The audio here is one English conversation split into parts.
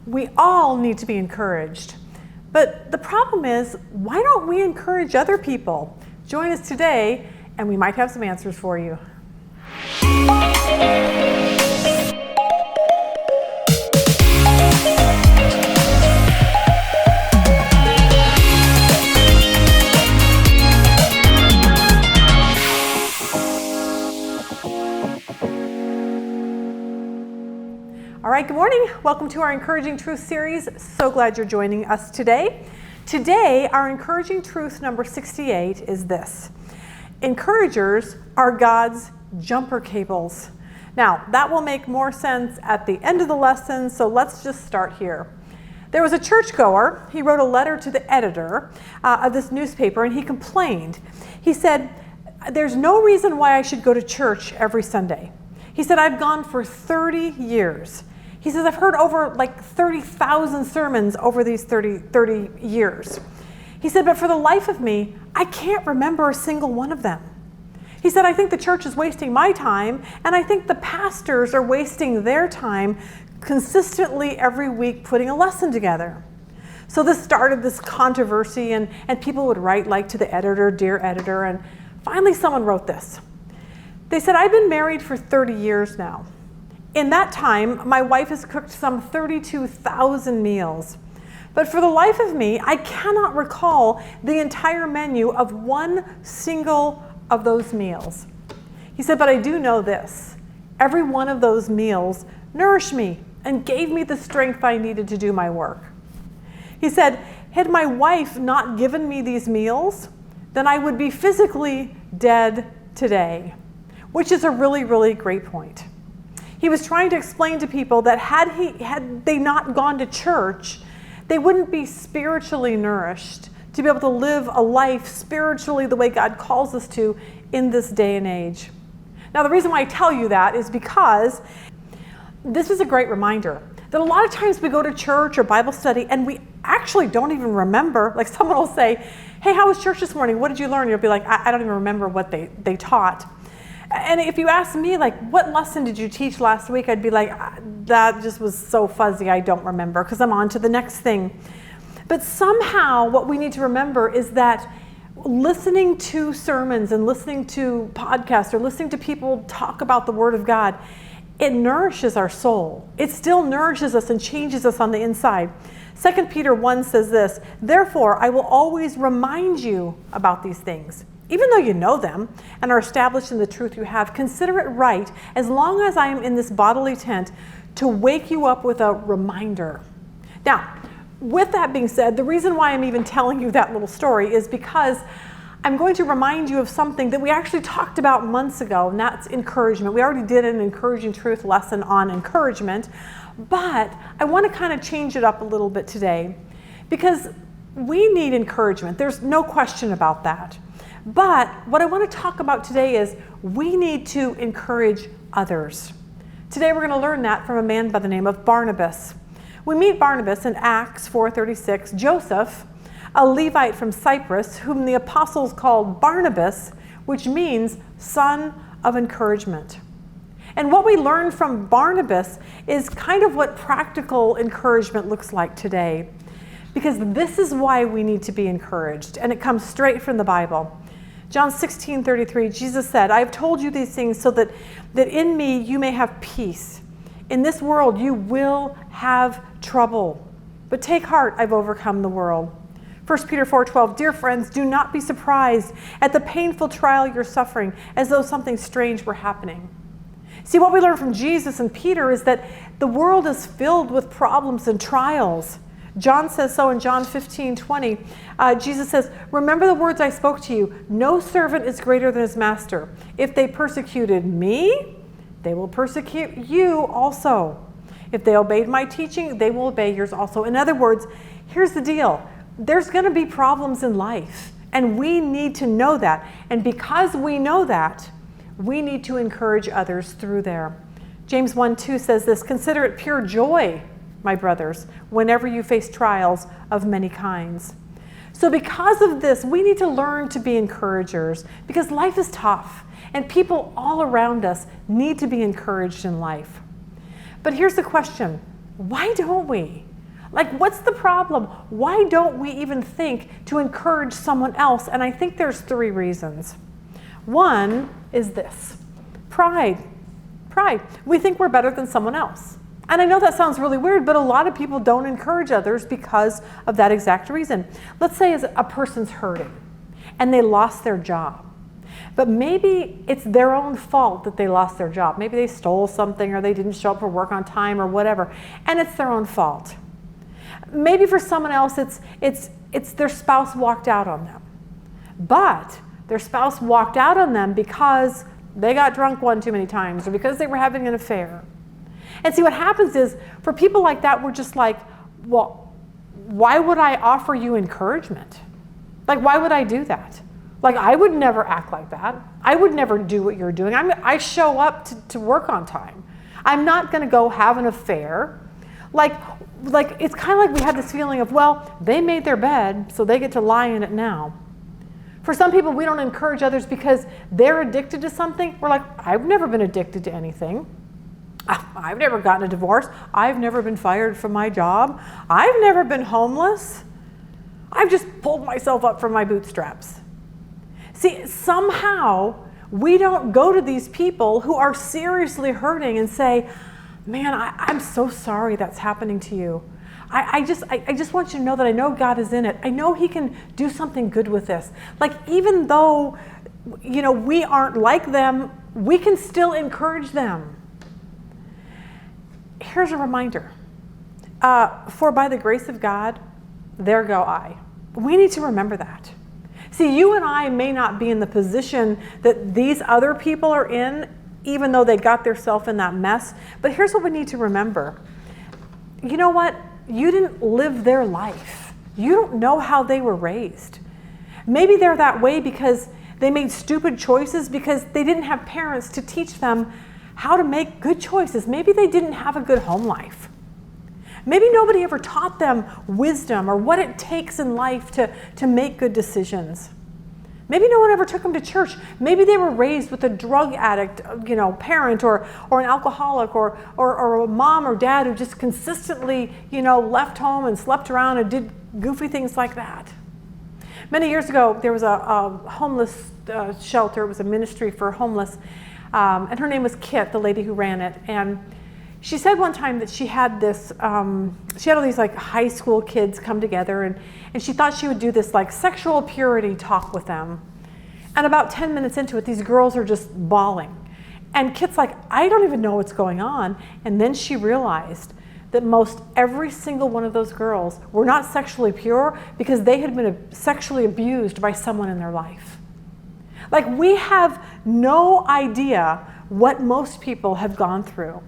We all need to be encouraged. But the problem is, why don't we encourage other people? Join us today, and we might have some answers for you. All right, good morning. Welcome to our Encouraging Truth series. So glad you're joining us today. Today, our Encouraging Truth number 68 is this. Encouragers are God's jumper cables. Now, that will make more sense at the end of the lesson, so let's just start here. There was a churchgoer. He wrote a letter to the editor of this newspaper, and he complained. He said, "There's no reason why I should go to church every Sunday." He said, "I've gone for 30 years. He says, "I've heard over like 30,000 sermons over these 30 years. He said, "But for the life of me, I can't remember a single one of them." He said, "I think the church is wasting my time, and I think the pastors are wasting their time consistently every week putting a lesson together." So this started this controversy, and people would write like to the editor, "Dear editor," and finally someone wrote this. They said, "I've been married for 30 years now. In that time, my wife has cooked some 32,000 meals. But for the life of me, I cannot recall the entire menu of one single of those meals." He said, "But I do know this. Every one of those meals nourished me and gave me the strength I needed to do my work." He said, "Had my wife not given me these meals, then I would be physically dead today," which is a really, really great point. He was trying to explain to people that had they not gone to church, they wouldn't be spiritually nourished to be able to live a life spiritually the way God calls us to in this day and age. Now, the reason why I tell you that is because this is a great reminder that a lot of times we go to church or Bible study and we actually don't even remember. Like someone will say, "Hey, how was church this morning? What did you learn?" You'll be like, I don't even remember what they taught. And if you ask me, like, "What lesson did you teach last week?" I'd be like, "That just was so fuzzy, I don't remember," because I'm on to the next thing. But somehow what we need to remember is that listening to sermons and listening to podcasts or listening to people talk about the Word of God, it nourishes our soul. It still nourishes us and changes us on the inside. 2 Peter 1 says this, "Therefore, I will always remind you about these things. Even though you know them and are established in the truth you have, consider it right, as long as I am in this bodily tent, to wake you up with a reminder." Now, with that being said, the reason why I'm even telling you that little story is because I'm going to remind you of something that we actually talked about months ago, and that's encouragement. We already did an Encouraging Truth lesson on encouragement, but I want to kind of change it up a little bit today because we need encouragement. There's no question about that. But what I want to talk about today is we need to encourage others. Today we're going to learn that from a man by the name of Barnabas. We meet Barnabas in Acts 4:36. Joseph, a Levite from Cyprus, whom the apostles called Barnabas, which means son of encouragement. And what we learn from Barnabas is kind of what practical encouragement looks like today. Because this is why we need to be encouraged, and it comes straight from the Bible. John 16:33, Jesus said, "I have told you these things so that in me you may have peace. In this world you will have trouble, but take heart, I've overcome the world." 1 Peter 4:12, "Dear friends, do not be surprised at the painful trial you're suffering, as though something strange were happening." See, what we learn from Jesus and Peter is that the world is filled with problems and trials. John says so in John 15:20. Jesus says, "Remember the words I spoke to you. No servant is greater than his master. If they persecuted me, they will persecute you also. If they obeyed my teaching, they will obey yours also." In other words, here's the deal. There's going to be problems in life, and we need to know that. And because we know that, we need to encourage others through there. James 1:2 says this, "Consider it pure joy, my brothers, whenever you face trials of many kinds." So because of this, we need to learn to be encouragers because life is tough and people all around us need to be encouraged in life. But here's the question, why don't we? Like, what's the problem? Why don't we even think to encourage someone else? And I think there's 3 reasons. One is this: pride. Pride. We think we're better than someone else. And I know that sounds really weird, but a lot of people don't encourage others because of that exact reason. Let's say a person's hurting and they lost their job. But maybe it's their own fault that they lost their job. Maybe they stole something, or they didn't show up for work on time, or whatever, and it's their own fault. Maybe for someone else, it's their spouse walked out on them. But their spouse walked out on them because they got drunk one too many times, or because they were having an affair. And see, what happens is, for people like that, we're just like, well, why would I offer you encouragement? Like, why would I do that? Like, I would never act like that. I would never do what you're doing. I show up to work on time. I'm not going to go have an affair. Like it's kind of like we have this feeling of, well, they made their bed, so they get to lie in it now. For some people, we don't encourage others because they're addicted to something. We're like, I've never been addicted to anything. I've never gotten a divorce. I've never been fired from my job. I've never been homeless. I've just pulled myself up from my bootstraps. See, somehow we don't go to these people who are seriously hurting and say, man, I'm so sorry that's happening to you. I just want you to know that I know God is in it. I know He can do something good with this. Like, even though, we aren't like them, we can still encourage them. Here's a reminder. For by the grace of God, there go I. We need to remember that. See, you and I may not be in the position that these other people are in, even though they got themselves in that mess. But here's what we need to remember. You know what? You didn't live their life. You don't know how they were raised. Maybe they're that way because they made stupid choices because they didn't have parents to teach them how to make good choices. Maybe they didn't have a good home life. Maybe nobody ever taught them wisdom or what it takes in life to make good decisions. Maybe no one ever took them to church. Maybe they were raised with a drug addict, parent or an alcoholic or a mom or dad who just consistently, left home and slept around and did goofy things like that. Many years ago, there was a homeless shelter. It was a ministry for homeless, and her name was Kit, the lady who ran it. And she said one time that she had all these like high school kids come together, and she thought she would do this like sexual purity talk with them. And about 10 minutes into it, these girls are just bawling. And Kit's like, I don't even know what's going on. And then she realized that most every single one of those girls were not sexually pure because they had been sexually abused by someone in their life. Like, we have no idea what most people have gone through.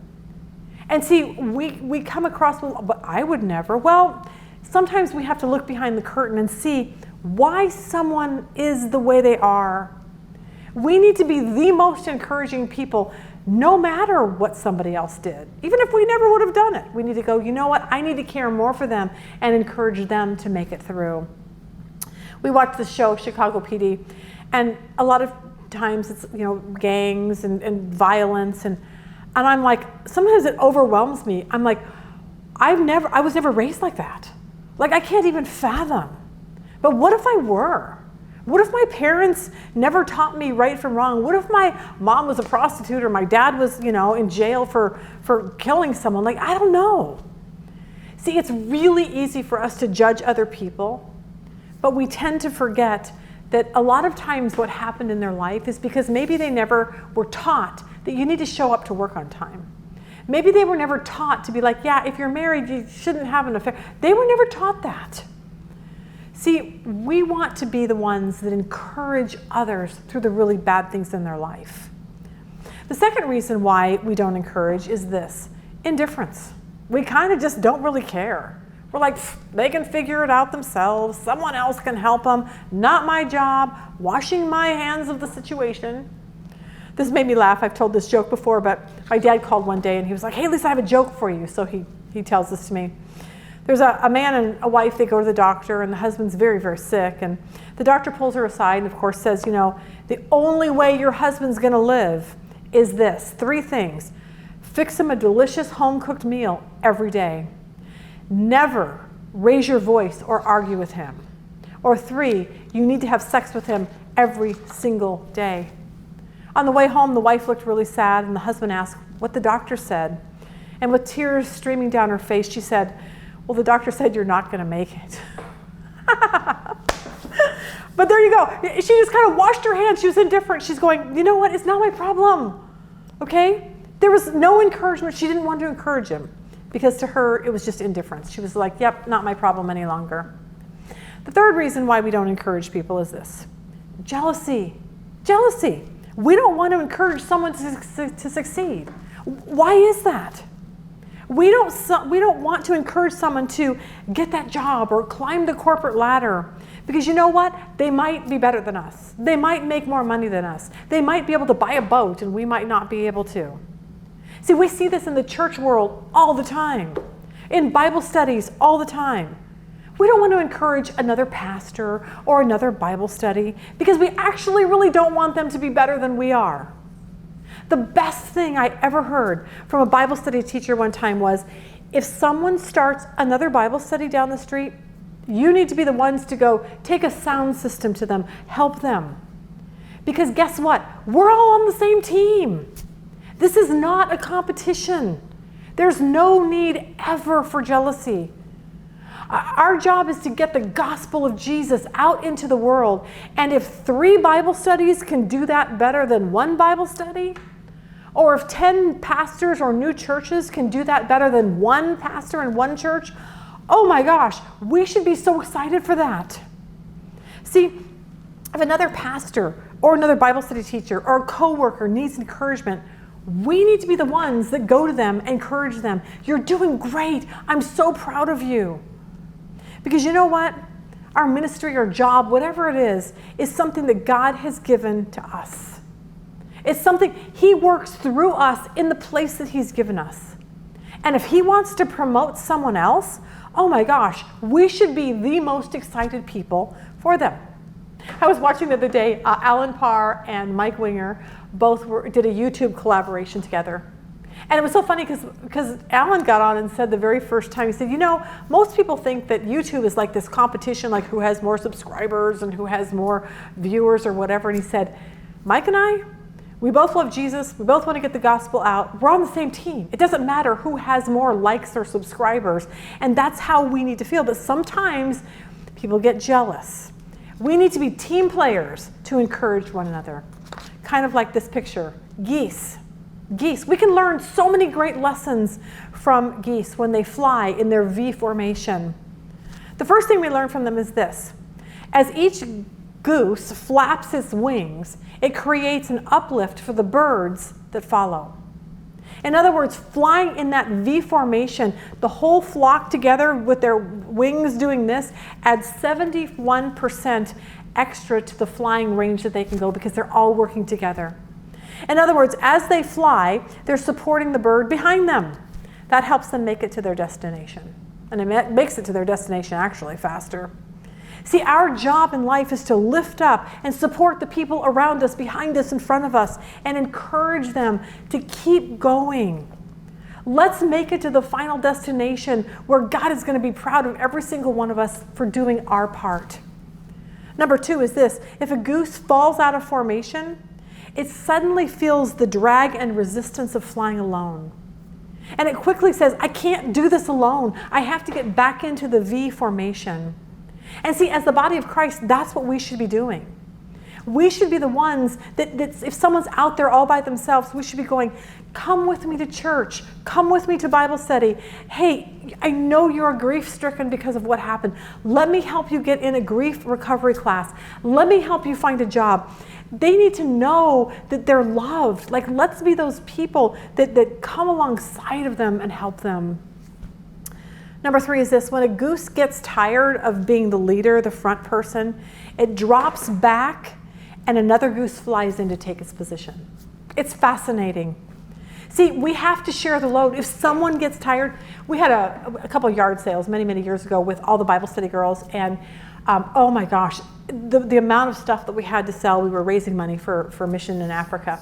And see, we come across, but I would never. Well, sometimes we have to look behind the curtain and see why someone is the way they are. We need to be the most encouraging people, no matter what somebody else did. Even if we never would have done it, we need to go, you know what, I need to care more for them and encourage them to make it through. We watched the show, Chicago PD, and a lot of times it's, gangs and violence, and I'm like, sometimes it overwhelms me. I'm like, I was never raised like that. Like, I can't even fathom. But what if I were? What if my parents never taught me right from wrong? What if my mom was a prostitute or my dad was, in jail for killing someone? Like, I don't know. See, it's really easy for us to judge other people, but we tend to forget that a lot of times what happened in their life is because maybe they never were taught that you need to show up to work on time. Maybe they were never taught to be like, yeah, if you're married, you shouldn't have an affair. They were never taught that. See, we want to be the ones that encourage others through the really bad things in their life. The second reason why we don't encourage is this: indifference. We kind of just don't really care. We're like, they can figure it out themselves. Someone else can help them. Not my job. Washing my hands of the situation. This made me laugh. I've told this joke before, but my dad called one day and he was like, hey, Lisa, I have a joke for you. So he tells this to me. There's a man and a wife, they go to the doctor, and the husband's very, very sick. And the doctor pulls her aside and, of course, says, the only way your husband's going to live is this: 3 things. Fix him a delicious home-cooked meal every day. never raise your voice or argue with him. Or 3, you need to have sex with him every single day. On the way home, the wife looked really sad, and the husband asked what the doctor said. And with tears streaming down her face, she said, well, the doctor said you're not going to make it. But there you go. She just kind of washed her hands. She was indifferent. She's going, you know what? It's not my problem. Okay? There was no encouragement. She didn't want to encourage him because to her, it was just indifference. She was like, yep, not my problem any longer. The third reason why we don't encourage people is this: jealousy. Jealousy. We don't want to encourage someone to succeed. Why is that? We don't want to encourage someone to get that job or climb the corporate ladder because you know what? They might be better than us. They might make more money than us. They might be able to buy a boat and we might not be able to. See, we see this in the church world all the time, in Bible studies all the time. We don't want to encourage another pastor or another Bible study because we actually really don't want them to be better than we are. The best thing I ever heard from a Bible study teacher one time was, if someone starts another Bible study down the street, you need to be the ones to go take a sound system to them, help them. Because guess what? We're all on the same team. This is not a competition. There's no need ever for jealousy. Our job is to get the gospel of Jesus out into the world. And if 3 Bible studies can do that better than 1 Bible study, or if 10 pastors or new churches can do that better than 1 pastor in 1 church, oh my gosh, we should be so excited for that. See, if another pastor or another Bible study teacher or a coworker needs encouragement, we need to be the ones that go to them, encourage them. You're doing great. I'm so proud of you. Because you know what? Our ministry or job, whatever it is something that God has given to us. It's something He works through us in the place that He's given us. And if He wants to promote someone else, oh my gosh, we should be the most excited people for them. I was watching the other day, Alan Parr and Mike Winger both did a YouTube collaboration together. And it was so funny because Alan got on and said the very first time, he said, you know, most people think that YouTube is like this competition, like who has more subscribers and who has more viewers or whatever. And he said, Mike and I, we both love Jesus. We both want to get the gospel out. We're on the same team. It doesn't matter who has more likes or subscribers. And that's how we need to feel. But sometimes people get jealous. We need to be team players to encourage one another. Kind of like this picture, geese. Geese. We can learn so many great lessons from geese when they fly in their V formation. The first thing we learn from them is this. As each goose flaps its wings, it creates an uplift for the birds that follow. In other words, flying in that V formation, the whole flock together with their wings doing this adds 71% extra to the flying range that they can go because they're all working together. In other words, as they fly, they're supporting the bird behind them. That helps them make it to their destination. And it makes it to their destination actually faster. See, our job in life is to lift up and support the people around us, behind us, in front of us, and encourage them to keep going. Let's make it to the final destination where God is going to be proud of every single one of us for doing our part. Number 2 is this. If a goose falls out of formation, it suddenly feels the drag and resistance of flying alone. And it quickly says, I can't do this alone. I have to get back into the V formation. And see, as the body of Christ, that's what we should be doing. We should be the ones that if someone's out there all by themselves, we should be going, come with me to church. Come with me to Bible study. Hey, I know you're grief-stricken because of what happened. Let me help you get in a grief recovery class. Let me help you find a job. They need to know that they're loved. Like, let's be those people that come alongside of them and help them. Number 3 is this. When a goose gets tired of being the leader, the front person, it drops back and another goose flies in to take its position. It's fascinating. See, we have to share the load. If someone gets tired, we had a couple of yard sales many, many years ago with all the Bible study girls, and oh my gosh, the amount of stuff that we had to sell, we were raising money for mission in Africa.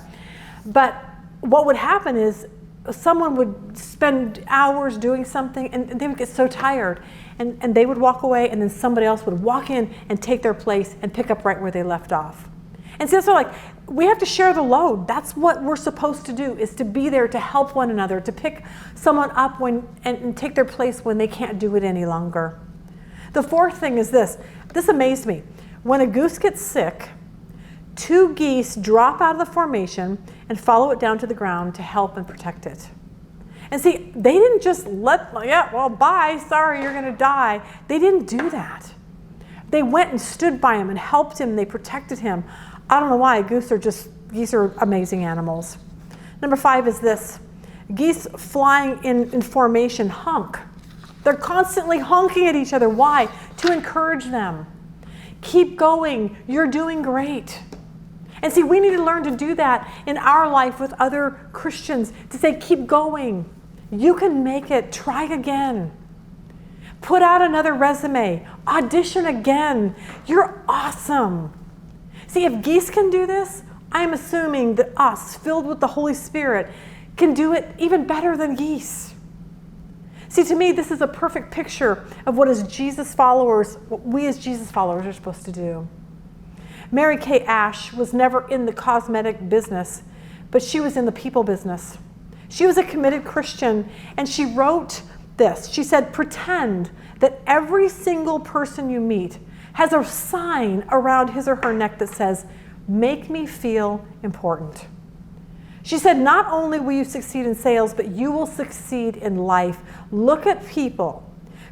But what would happen is someone would spend hours doing something and they would get so tired and they would walk away, and then somebody else would walk in and take their place and pick up right where they left off. And so like, we have to share the load. That's what we're supposed to do, is to be there to help one another, to pick someone up and take their place when they can't do it any longer. The fourth thing is this. This amazed me. When a goose gets sick, 2 geese drop out of the formation and follow it down to the ground to help and protect it. And see, they didn't just bye, sorry, you're gonna die. They didn't do that. They went and stood by him and helped him, they protected him. I don't know why, geese are amazing animals. Number 5 is this. Geese flying in formation honk. They're constantly honking at each other. Why? To encourage them. Keep going, you're doing great. And see, we need to learn to do that in our life with other Christians, to say, keep going. You can make it, try again. Put out another resume, audition again. You're awesome. See, if geese can do this, I'm assuming that us, filled with the Holy Spirit, can do it even better than geese. See, to me, this is a perfect picture of what we as Jesus followers are supposed to do. Mary Kay Ash was never in the cosmetic business, but she was in the people business. She was a committed Christian, and she wrote this. She said, pretend that every single person you meet has a sign around his or her neck that says, make me feel important. She said, not only will you succeed in sales, but you will succeed in life. Look at people.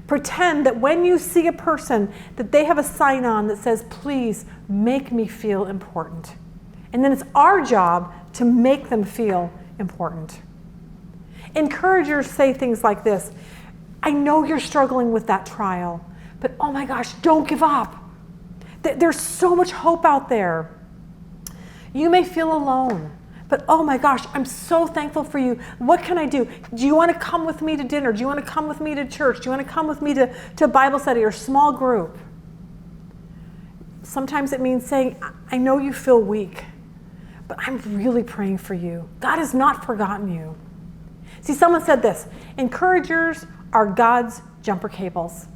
Pretend that when you see a person, that they have a sign on that says, please make me feel important. And then it's our job to make them feel important. Encouragers say things like this. I know you're struggling with that trial, but oh my gosh, don't give up. There's so much hope out there. You may feel alone, but oh my gosh, I'm so thankful for you. What can I do? Do you want to come with me to dinner? Do you want to come with me to church? Do you want to come with me to Bible study or small group? Sometimes it means saying, I know you feel weak, but I'm really praying for you. God has not forgotten you. See, someone said this, encouragers are God's jumper cables.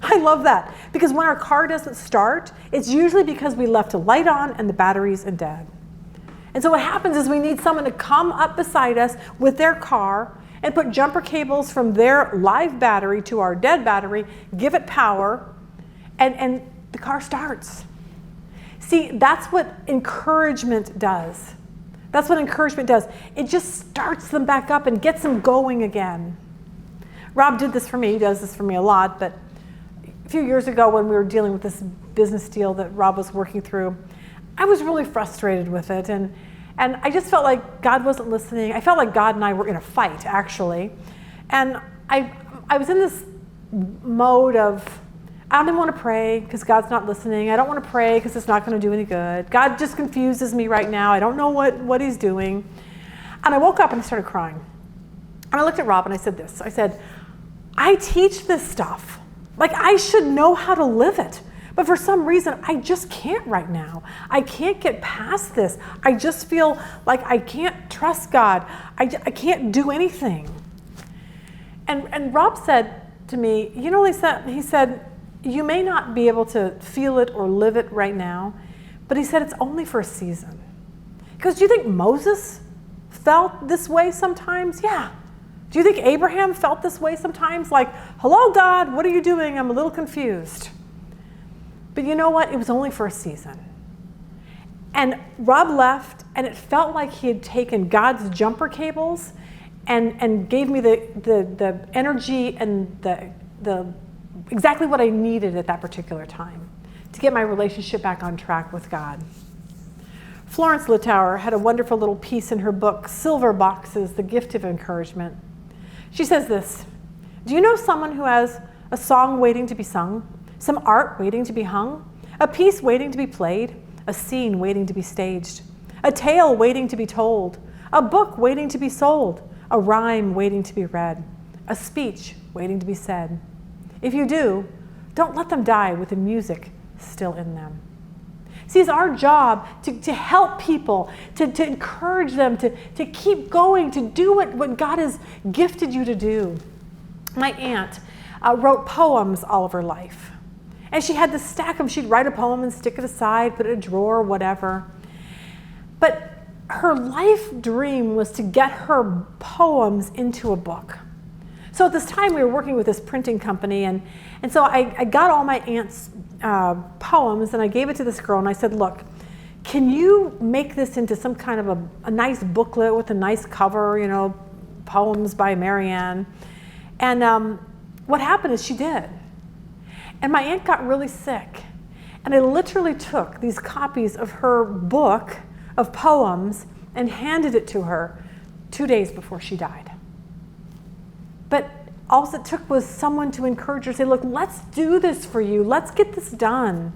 I love that, because when our car doesn't start, it's usually because we left a light on and the batteries are dead. And so what happens is we need someone to come up beside us with their car and put jumper cables from their live battery to our dead battery, give it power, and the car starts. See, that's what encouragement does. That's what encouragement does. It just starts them back up and gets them going again. Rob did this for me. He does this for me a lot, but a few years ago when we were dealing with this business deal that Rob was working through, I was really frustrated with it, and I just felt like God wasn't listening. I felt like God and I were in a fight, actually. And I was in this mode of, I don't even want to pray because God's not listening. I don't want to pray because it's not going to do any good. God just confuses me right now. I don't know what he's doing. And I woke up and I started crying. And I looked at Rob and I said this. I said, I teach this stuff. Like, I should know how to live it. But for some reason, I just can't right now. I can't get past this. I just feel like I can't trust God. I can't do anything. And Rob said to me, you know what he said, you may not be able to feel it or live it right now, but he said it's only for a season. Because do you think Moses felt this way sometimes? Yeah. Do you think Abraham felt this way sometimes? Like, hello, God, what are you doing? I'm a little confused. But you know what? It was only for a season. And Rob left, and it felt like he had taken God's jumper cables and gave me the energy and the exactly what I needed at that particular time to get my relationship back on track with God. Florence Littauer had a wonderful little piece in her book, Silver Boxes, The Gift of Encouragement. She says this, do you know someone who has a song waiting to be sung? Some art waiting to be hung, a piece waiting to be played, a scene waiting to be staged, a tale waiting to be told, a book waiting to be sold, a rhyme waiting to be read, a speech waiting to be said. If you do, don't let them die with the music still in them. See, it's our job to help people, to encourage them, to keep going, to do what God has gifted you to do. My aunt wrote poems all of her life. And she had this stack of them. She'd write a poem and stick it aside, put it in a drawer, whatever. But her life dream was to get her poems into a book. So at this time, we were working with this printing company, and so I got all my aunt's poems, and I gave it to this girl, and I said, look, can you make this into some kind of a nice booklet with a nice cover, you know, poems by Marianne? And what happened is she did. And my aunt got really sick, and I literally took these copies of her book of poems and handed it to her 2 days before she died. But all it took was someone to encourage her, say, look, let's do this for you. Let's get this done.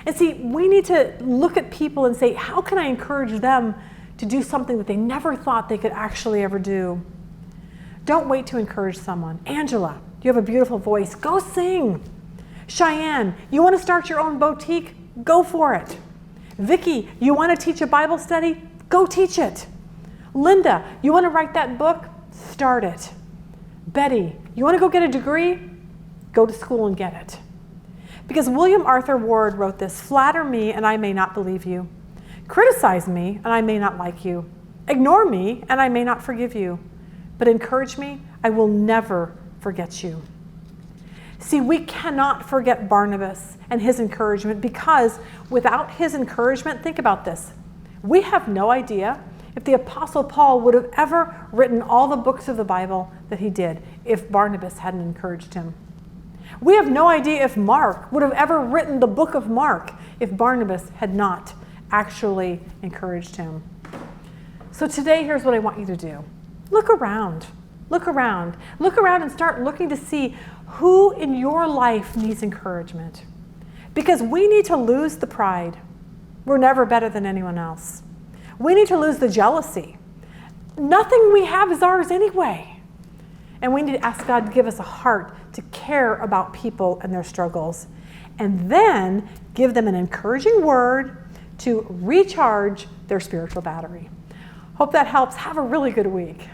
And see, we need to look at people and say, how can I encourage them to do something that they never thought they could actually ever do? Don't wait to encourage someone. Angela, you have a beautiful voice. Go sing. Cheyenne, you want to start your own boutique? Go for it. Vicki, you want to teach a Bible study? Go teach it. Linda, you want to write that book? Start it. Betty, you want to go get a degree? Go to school and get it. Because William Arthur Ward wrote this, flatter me and I may not believe you. Criticize me and I may not like you. Ignore me and I may not forgive you. But encourage me, I will never forget you. See, we cannot forget Barnabas and his encouragement, because without his encouragement, think about this. We have no idea if the Apostle Paul would have ever written all the books of the Bible that he did if Barnabas hadn't encouraged him. We have no idea if Mark would have ever written the book of Mark if Barnabas had not actually encouraged him. So today, here's what I want you to do. Look around. Look around. Look around and start looking to see who in your life needs encouragement. Because we need to lose the pride. We're never better than anyone else. We need to lose the jealousy. Nothing we have is ours anyway. And we need to ask God to give us a heart to care about people and their struggles. And then give them an encouraging word to recharge their spiritual battery. Hope that helps. Have a really good week.